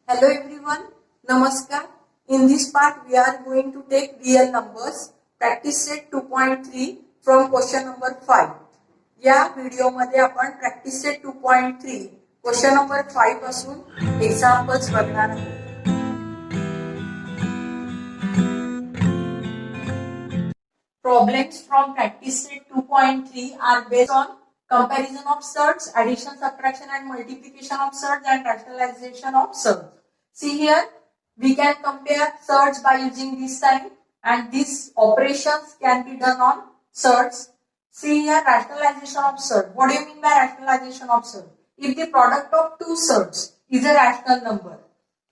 Hello everyone, Namaskar. In this part we are going to take real numbers, practice set 2.3 from question number 5. या video मध्ये आपण practice set 2.3 question number 5 पासून examples बघणार आहोत. Problems from practice set 2.3 are based on comparison of surds, addition, subtraction and multiplication of surds and rationalization of surds. See here, we can compare surds by using this sign and these operations can be done on surds. See here, rationalization of surd. What do you mean by rationalization of surd? If the product of two surds is a rational number,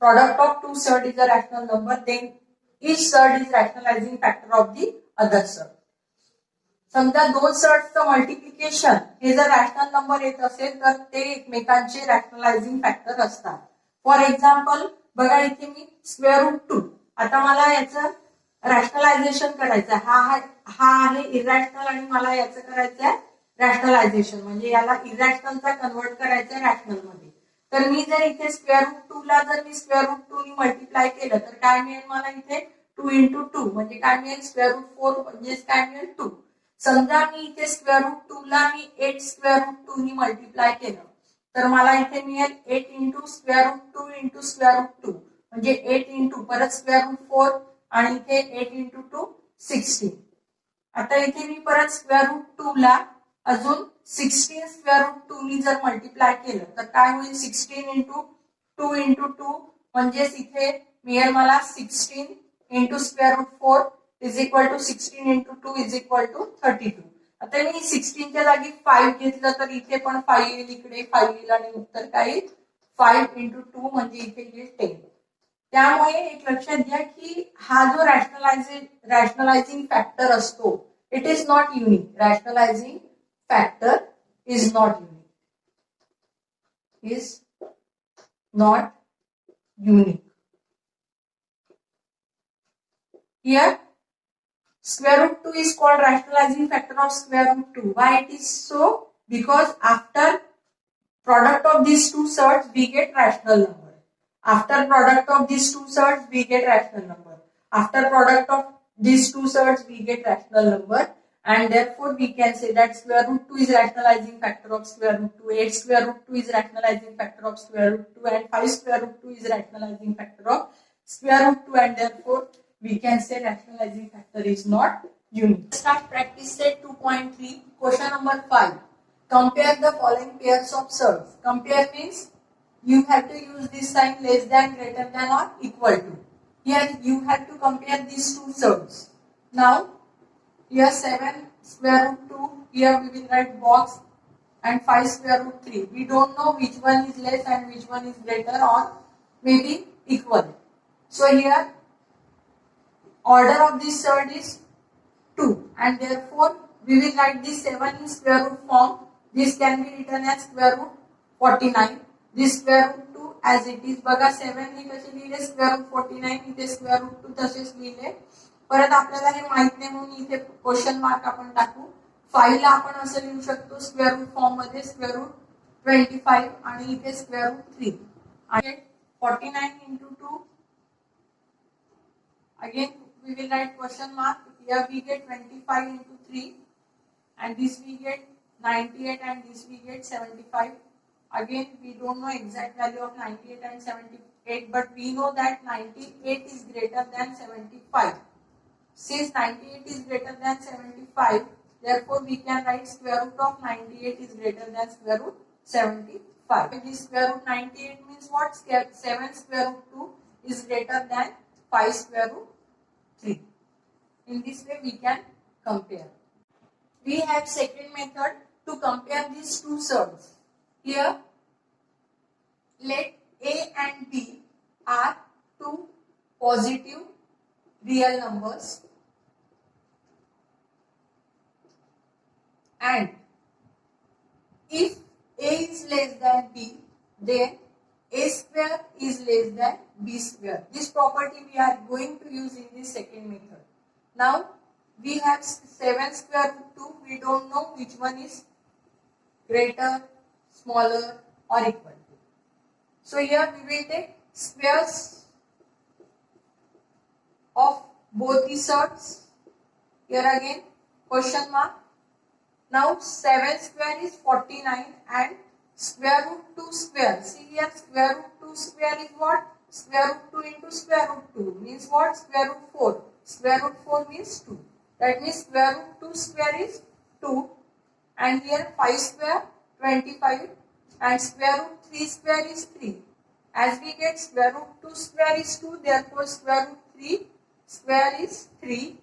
product of two surd is a rational number, then each surd is rationalizing factor of the other surd. समजा दोन सर्ड्सचं multiplication हे जर rational number येत असेल तर ते एकमेकांचे rationalising factor असतात. For example बघा इथे मी स्क्वेअर रूट 2. आता मला याचं रॅशनलायझेशन करायचं आहे. हा आहे इरॅशनल आणि मला याचं करायचं आहे रॅशनलायझेशन, म्हणजे याला इरॅशनलचा कन्वर्ट करायचं आहे रॅशनल मध्ये. तर मी जर इथे स्क्वेअर रूट 2 ला जर मी स्क्वेअर रूट 2 ने मल्टिप्लाय केलं तर काय मिळेल मला इथे 2 into 2 म्हणजे काय मिळेल स्क्वेअर रूट 4 म्हणजे काय मिळेल 2. समजा मी इथे स्क्वेअर रूट 2 ला मी 8 स्क्वेअर रूट 2 ने मल्टिप्लाय केलं तर मला इथे मिळेल 8 into square root 2 into square root 2 म्हणजे 8 into परत स्क्वेअर रूट 4 आणि इथे 8 into 2 16. आता इथे मी परत स्क्वेअर रूट 2 ला अजून 16 स्क्वेअर रूट 2 ने जर मल्टिप्लाय केलं तर काय होईल 16 into 2 into 2 म्हणजेच इथे मिळेल मला 16 into square root 4 is equal to 16 into 2 is equal to 32. आता मी 16 च्या जागी 5 घेतलं तर इथे पण 5 येईल, इकडे 5 येईल आणि उत्तर काय येईल 5 into 2 म्हणजे इथे येईल 10. त्यामुळे एक लक्षात घ्या की हा जो रॅशनलायझिंग फॅक्टर असतो it is not unique. Rationalising factor is not unique, is not unique. Here square root 2 is called rationalizing factor of square root 2. Why it is so? Because after product of these two surds we get rational number. After product of these two surds we get rational number. After product of these two surds we get rational number, and therefore we can say that square root 2 is rationalizing factor of square root 2, 8 square root 2 is rationalizing factor of square root 2, and 5 square root 2 is rationalizing factor of square root 2, and therefore we can say rationalizing factor is not unique. Start practice set 2.3 question number 5. Compare the following pairs of surds. Compare means you have to use this sign less than, greater than or equal to. Here you have to compare these two surds. Now here 7 square root 2, here we will write box, and 5 square root 3. We don't know which one is less and which one is greater or maybe equal. So here order of this surd is 2, and therefore we will write this 7 in square root form. This can be written as square root 49. This square root 2 as it is. बघा 7 हे कसे लिहिले square root 49, इथे square root 2 तसेच लिहिले. परत आपल्याला हे माहित नाही म्हणून इथे क्वेश्चन मार्क आपण टाकू. 5 ला आपण असं लिहू शकतो स्क्वेअर रूट फॉर्म मध्ये स्क्वेअर रूट 25 आणि इथे स्क्वेअर रूट 3. आणि 49 into 2 again we will write question mark. Here we get 25 into 3, and this we get 98, and this we get 75. Again we don't know exact value of 98 and 78, but we know that 98 is greater than 75. Since 98 is greater than 75, therefore we can write square root of 98 is greater than square root 75. This square root 98 means what? 7 square root 2 is greater than 5 square root 3. In this way we can compare. We have second method to compare these two surds. Here let A and B are two positive real numbers, and if A is less than B, then A square is less than B square. This property we are going to use in the second method. Now we have 7 square root 2. We don't know which one is greater, smaller or equal to. So here we will take squares of both the surds. Here again question mark. Now 7 square is 49 and square root 2 square. See here, square root 2 square is what? Square root 2 into square root 2 means what? Square root 4. Square root 4 means 2. That means square root 2 square is 2. And here 5 square 25 and square root 3 square is 3. As we get square root 2 square is 2, therefore square root 3 square is 3.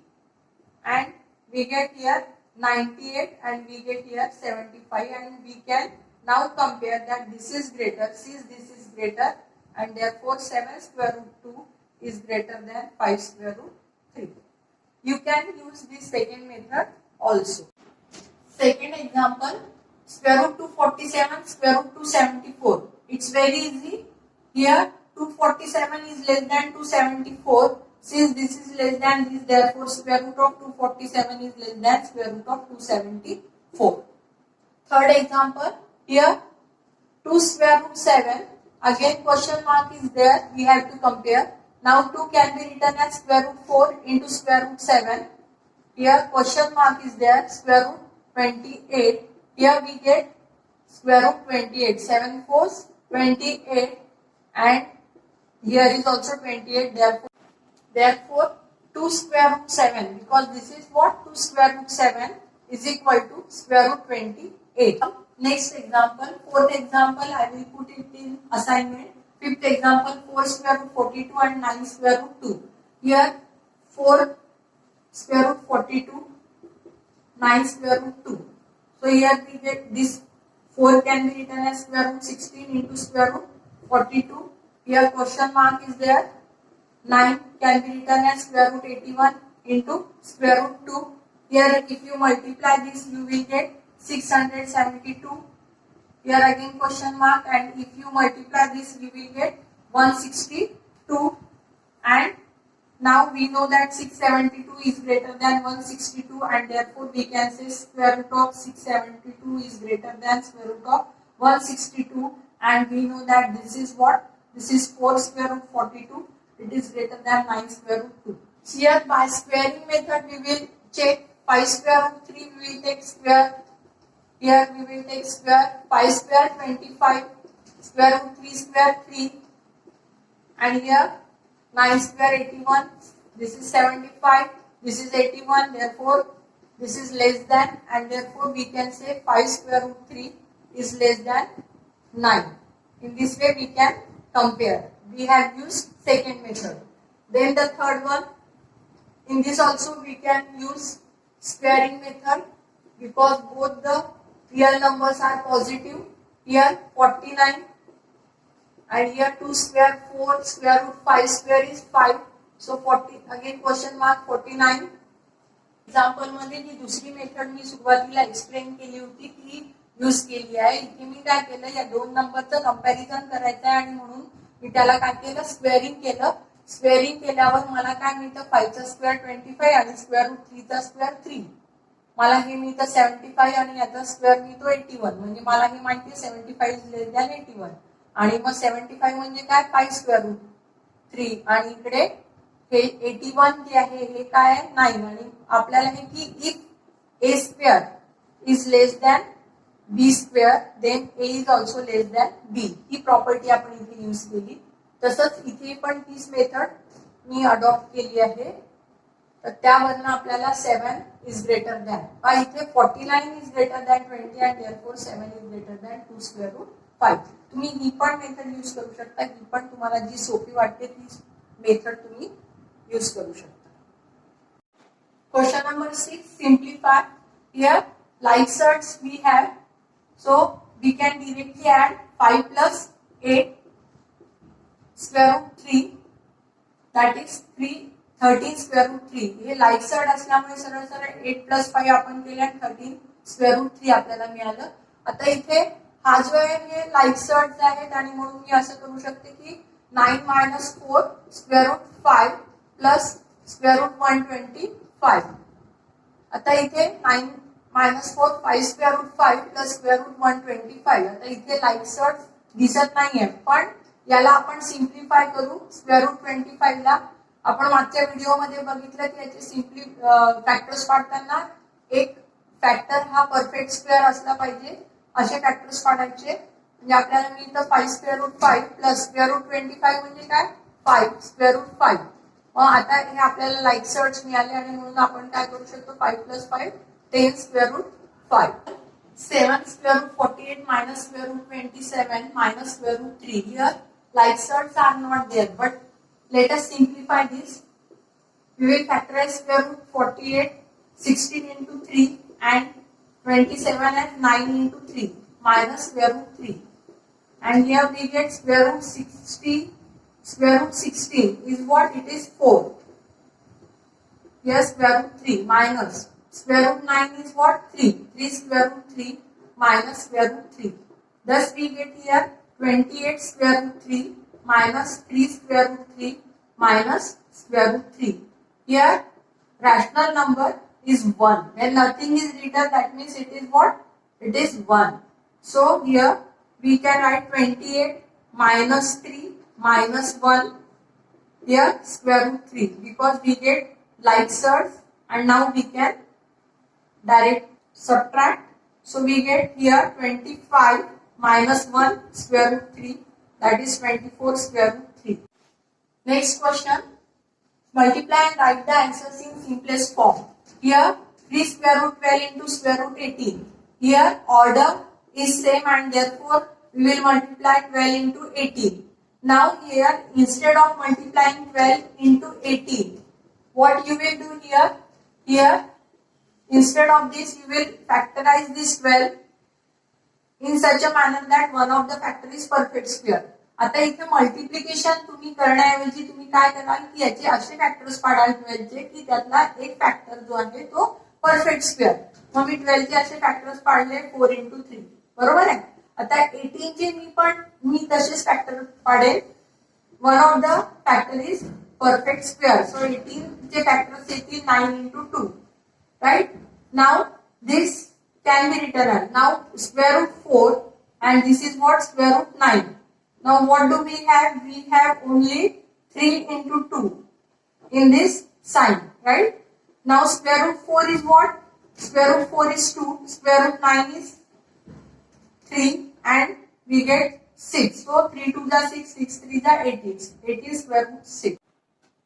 And we get here 98 and we get here 75, and we can now compare that this is greater, since this is greater, and therefore 7 square root 2 is greater than 5 square root 3. You can use this second method also. Second example, square root 247, square root 274. It's very easy. Here 247 is less than 274. Since this is less than this, therefore square root of 247 is less than square root of 274. Third example, here 2 square root 7. Again question mark is there. We have to compare. Now 2 can be written as square root 4 into square root 7. Here question mark is there. Square root 28. Here we get square root 28. 7 4s 28, and here is also 28. Therefore 2 square root 7, because this is what? 2 square root 7 is equal to square root 28. Next example, fourth example, I will put it in assignment. Fifth example, 4 square root 42 and 9 square root 2. Here 4 square root 42, 9 square root 2. So here we get this 4 can be written as square root 16 into square root 42. Here question mark is there. 9 can be written as square root 81 into square root 2. Here if you multiply this, you will get 672. Here again question mark, and if you multiply this, you will get 162. And now we know that 672 is greater than 162, and therefore we can say square root of 672 is greater than square root of 162. And we know that this is what? This is 4 square root 42. It is greater than 9 square root 2. Here by squaring method we will check 5 square root 3, we will take square. Here we will take square. 5 square 25, square root 3 square 3, and here 9 square 81, this is 75, this is 81, therefore this is less than, and therefore we can say 5 square root 3 is less than 9. In this way we can compare. We have used second method. Then the third one, in this also we can use squaring method, because both the real numbers are positive. Here 49 and here 2 square 4, square root 5 square is 5. So 40, again question mark 49. Example मध्ये जी दुसरी method मी सुरुवातीला explain केली होती ती use केली आहे. इथे मी काय केलं, या दोन नंबरचं कंपॅरिझन करायचं आहे आणि म्हणून मी त्याला काय केलं, स्क्वेअरिंग केलं. स्क्वेअरिंग केल्यावर मला काय मिळतं, 5 चा स्क्वेअर 25 आणि स्क्वेअर रूट 3 चा स्क्वेअर 3. मला हे मिळतं 75 आणि याचा स्क्वेअर मिळतो 81. म्हणजे मला हे माहिती आहे 75 इज लेस दॅन 81. आणि मग 75 म्हणजे काय, 5 स्क्वेअर रूट 3 आणि इकडे हे 81 जे आहे हे काय आहे 9. आणि आपल्याला हे की if A square is less than B square then A is also less than B, ही प्रॉपर्टी आपण इथे यूज केली. तसंच इथे पण तीच मेथड मी अडॉप्ट केली आहे. तर त्यावरनं आपल्याला 7 इज ग्रेटर दॅन, इथे 49 is greater than 20 and therefore 7 is greater than 2 square root 5. तुम्ही ही पण मेथड यूज करू शकता. ही पण तुम्हाला जी सोपी वाटते ती मेथड तुम्ही यूज करू शकता. Question number 6, simplify. Here like such we have, so we can directly add 5 plus 8 square root 3, that is 13 square root 3. Hey like side असल्यामुळे सरळ सरळ 8 plus 5 आपण केले आणि 13 square root 3 आपल्याला मिळालं. आता इथे हा जो आहे हे like sides आहेत आणि म्हणून मी असं करू शकते की 9 minus 4 square root 5 plus square root 125. आता इथे 9 minus 4 5 square root 5 plus square root 125. आता इथे like sides दिसत नाहीये, पण याला आपण सिम्प्लिफाय करू स्क्वेअर रूट 25 ला. आपण मागच्या व्हिडिओमध्ये बघितलं की याचे सिम्पली फॅक्टर्स पाडताना एक फॅक्टर हा परफेक्ट स्क्वेअर असला पाहिजे असे फॅक्टर्स पाडायचे. म्हणजे आपल्याला मिळतं 5 square root 5 plus square root 25 म्हणजे काय 5 स्क्वेअर रूट 5. मग आता हे आपल्याला लाईक सर्च मिळाले आणि म्हणून आपण काय करू शकतो 5 plus 5 10 square root 5. 7 square root 48 minus square root 27 minus square root 3. Here like surds are not there, but let us simplify this. We will factorize square root 48 16 into 3 and 27 as 9 into 3 minus square root 3. And here we get square root 60, square root 16 is what? It is 4. Here square root 3 minus square root 9 is what? 3. 3 square root 3 minus square root 3. Thus we get here 28 square root 3 minus 3 square root 3 minus square root 3. Here rational number is 1. When nothing is written, that means it is what? It is 1. So here we can write 28 minus 3 minus 1. Here square root 3 because we get like surds and now we can direct subtract. So we get here 25 minus 1 square root 3, that is 24 square root 3. Next question. Multiply and write the answers in simplest form. Here 3 square root 12 into square root 18. Here order is same and therefore we will multiply 12 into 18. Now here instead of multiplying 12 into 18, what you will do here? Here instead of this, you will factorize this 12 in such a manner that one of the factor is perfect square. आता इथे multiplication तुम्ही करण्याऐवजी तुम्ही काय कराल की याचे असे फॅक्टर्स पाडाल 12 चे की त्यातला एक फॅक्टर जो आहे तो परफेक्ट स्क्वेअर. मग मी 12 चे असे फॅक्टर्स पाडले 4 into 3. बरोबर आहे. आता 18 चे मी तसेच फॅक्टर पाडेल. One of the factor is perfect square. So 18 चे फॅक्टर्स येतील 9 into 2. Right? Now this can be written as now square root 4 and this is what? Square root 9. Now what do we have? We have only 3 into 2 in this sign, right? Now square root 4 is what? Square root 4 is 2, square root 9 is 3 and we get 6. So 3 2 is 6, 6 3 is 18. 18 square root 6.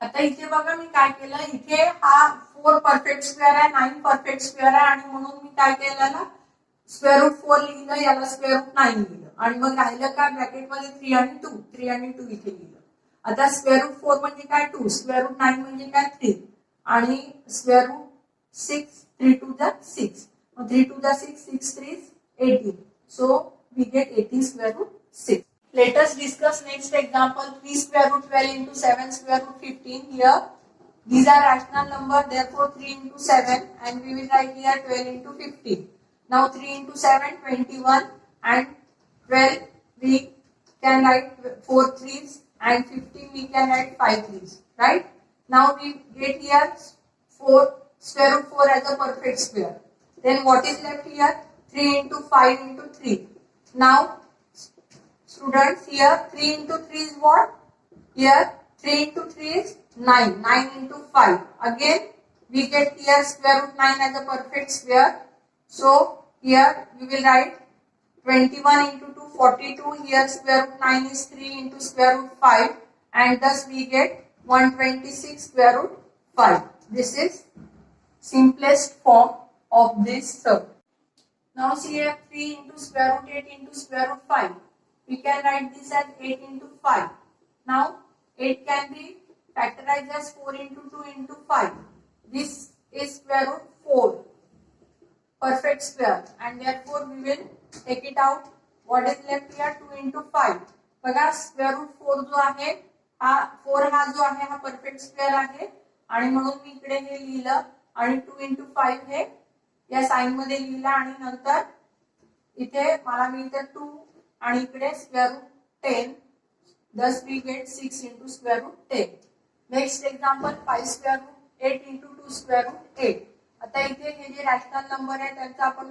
आता इथे बघा मी काय केलं, इथे हा 4 perfect square आहे 9 perfect square आहे आणि म्हणून मी काय केलं स्क्वेअर रूट 4 लिहिलं, याला स्क्वेअर रूट 9 लिहिलं आणि मग राहिलं काय ब्रॅकेट मध्ये 3 आणि 2 इथे लिहिलं. आता स्क्वेअर रूट 4 म्हणजे काय 2, स्क्वेअर रूट 9 म्हणजे काय 3 आणि square root 6 3 2 is 6. 3 2 is 6, 6 3 is 18. So we get 18 square root 6. Let us discuss next example. 3 square root 12 into 7 square root 15. Here these are rational number, therefore 3 into 7 and we will write here 12 into 15. Now 3 into 7 21 and 12 we can write 4 3s and 15 we can write 5 3s, right? Now we get here 4 square root 4 as a perfect square. Then what is left here? 3 into 5 into 3. Now students, here 3 into 3 is what? Here 3 into 3 is 9. 9 into 5. Again we get here square root 9 as a perfect square. So here we will write 21 into 2 42. Here square root 9 is 3 into square root 5 and thus we get 126 square root 5. This is simplest form of this sum. Now see here 3 into square root 8 into square root 5. We can write this as 8 into 5. Now 8 can be factorized as 4 into 2 into 5. This is square root 4. Perfect square and therefore we will take it out. What is left here? 2 into 5. बघा square root 4 जो आहे हा 4 हा जो आहे हा perfect square आहे आणि म्हणून मी इकडे हे लिहिलं आणि 2 into 5 हे या साइन मध्ये लिहिलं आणि नंतर इथे मला मिळतं 2 आणि इकडे square root 10. thus we get 6 into square root 10. Next example 5 square root 8 into 2 square root 8. आता इथे हे जे रॅशनल नंबर आहे त्यांचं आपण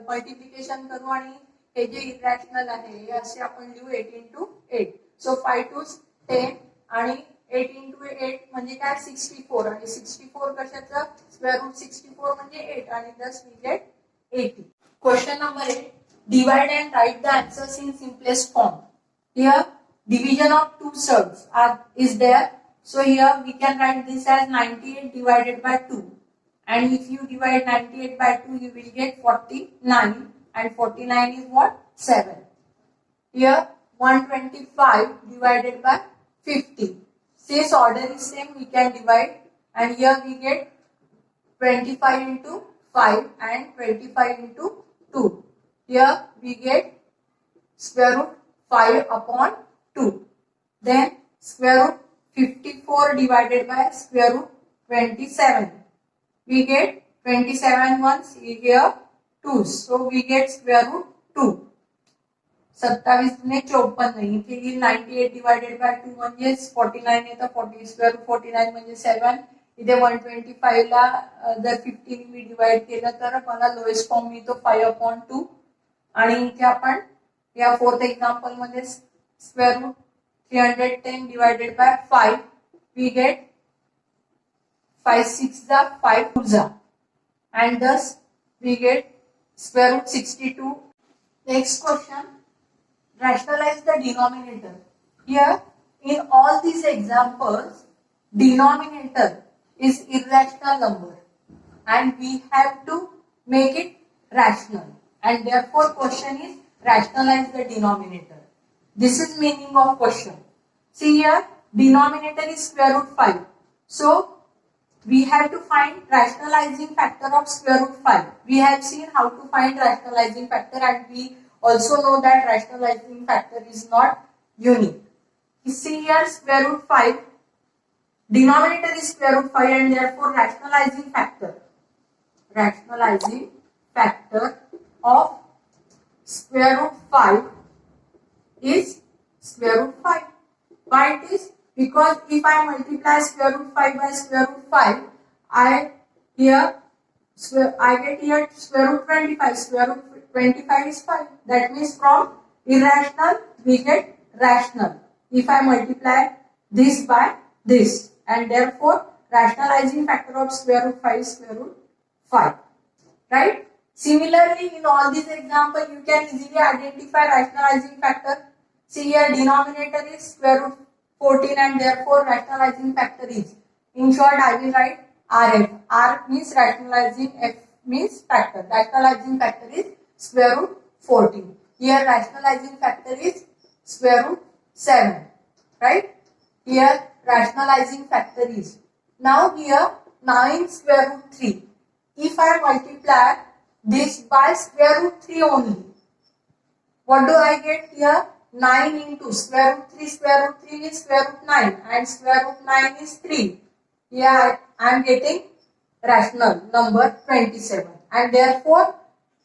मल्टिप्लिकेशन करू आणि हे जे इरॅशनल आहे हे असे आपण लिहू 8 into 8. सो 5 टू 10 आणि 8 into 8 म्हणजे काय 64 आणि 64 कशाचं स्क्वेअर रूट 64 म्हणजे 8 आणि thus we get 80. Question number 8. Divide and write the answers in simplest form. Here division of two surds is there. So here we can write this as 98 divided by 2. And if you divide 98 by 2, you will get 49. And 49 is what? 7. Here 125 divided by 50. Since order is same, we can divide. And here we get 25 into 5 and 25 into 2. Here we get square root 5 upon 2. Then square root 54 divided by square root 27. We get 27 ones here 2. So we get square root 2. 27 ने 54 इथे येईल 98 divided by 2 म्हणजे 49 येतं 40 square root 49 म्हणजे 7. इथे 125 ला जर 50 ने मी divide केलं तर मला लोएस्ट फॉर्म मिळतो 5/2 आणि इथे आपण या फोर्थ एक्झाम्पल मध्ये square root 310 divided by 5 we get 5 6 जा 5 2 जा and thus we get square root 62. Next question, rationalize the denominator. Here in all these examples denominator is irrational number and we have to make it rational and therefore question is rationalize the denominator. This is meaning of question. See here denominator is square root 5. So we have to find rationalizing factor of square root 5. We have seen how to find rationalizing factor and we also know that rationalizing factor is not unique. You see here square root 5, denominator is square root 5 and therefore rationalizing factor of square root 5 is square root 5. Why it is? Because if I multiply square root 5 by square root 5, I get here square root 25. Square root 25 is 5. That means from irrational we get rational. If I multiply this by this, and therefore rationalizing factor of square root 5 is square root 5. Right? Similarly, in all these examples, you can easily identify rationalizing factor. See here, denominator is square root 14 and therefore rationalizing factor is. In short, I will write RF. R means rationalizing, F means factor. Rationalizing factor is square root 14. Here rationalizing factor is square root 7. Right? Here rationalizing factor is. Now here 9 square root 3. If I multiply this by square root 3 only, what do I get here? 9 into square root 3 is square root 9 and square root 9 is 3. Here I am getting rational number 27 and therefore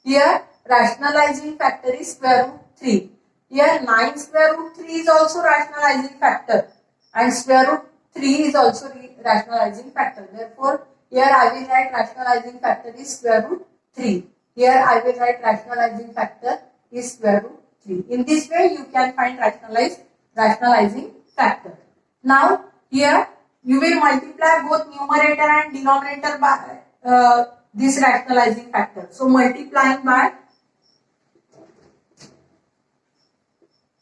here rationalizing factor is square root 3. Here 9 square root 3 is also rationalizing factor and square root 3 is also rationalizing factor. Therefore here I will write rationalizing factor is square root 3. Here I will write rationalizing factor is square root 3. In this way you can find rationalizing factor. Now here you will multiply both numerator and denominator by this rationalizing factor. So multiplying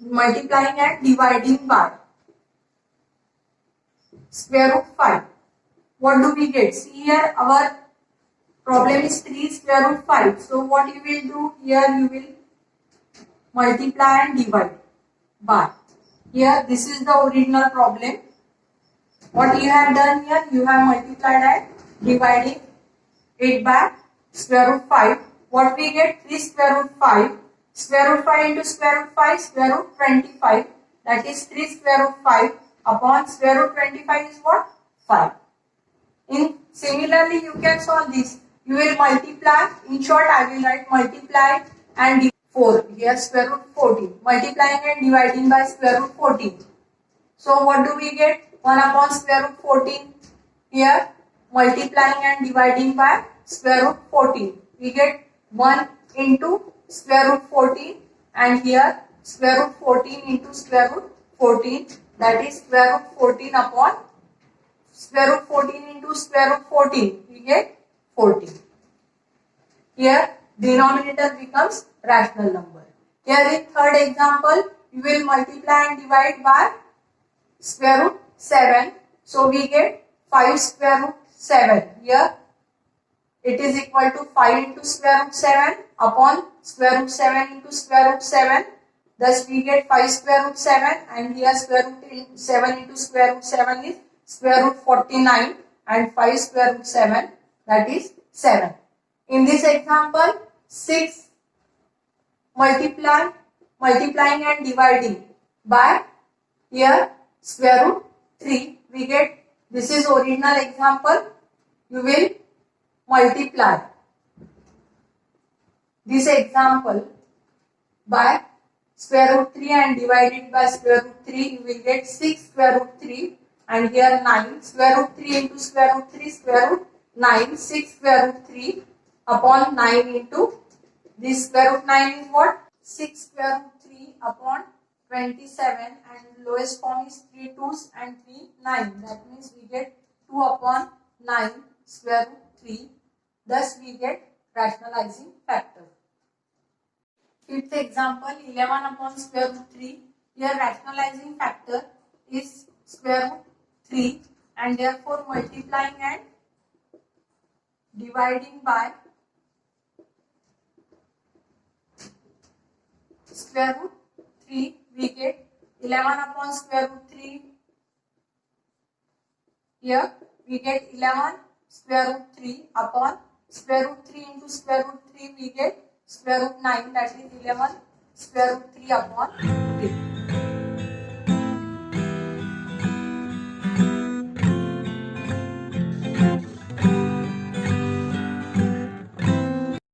and dividing by square root 5. What do we get? See here our problem is 3 square root 5. So what you will do here, you will multiply and divide by. Here this is the original problem. What you have done here, you have multiplied and dividing it by square root 5. What we get? 3 square root 5. Square root 5 into square root 5, square root 25. That is 3 square root 5 upon square root 25 is what? 5. Similarly, you can solve this. You will multiply. In short, I will write multiply and divide 4. Here square root 14. Multiplying and dividing by square root 14. So what do we get? 1 upon square root 14. Here multiplying and dividing by square root 14. We get 1 into square root 14 and here square root 14 into square root 14, that is square root 14 upon square root 14 into square root 14, we get 14. Here denominator becomes rational number. Here in third example, we will multiply and divide by square root 7. So we get 5 square root 7. Here it is equal to 5 into square root 7 upon square root 7 into square root 7. Thus we get 5 square root 7, and here square root 7 into square root 7 is square root 49, and 5 square root 7, that is 7. In this example, 6 multiplying and dividing by here square root 3, we get, this is original example, you will multiply this example by square root 3 and divide it by square root 3, you will get 6 square root 3, and here 9 square root 3 into square root 3, square root 9, 6 square root 3 upon 9 into this square root 9 is what? 6 square root 3 upon 27, and lowest form is 3 2s and 3 9. That means we get 2 upon 9 square root 3. Thus we get rationalizing factor. Fifth example, 11 upon square root 3. Here rationalizing factor is square root 3, and therefore multiplying and dividing by square root 3, we get 11 upon square root 3. Here we get 11 square root 3 upon square root 3 into square root 3, we get square root 9, that is 11 square root 3 upon 3.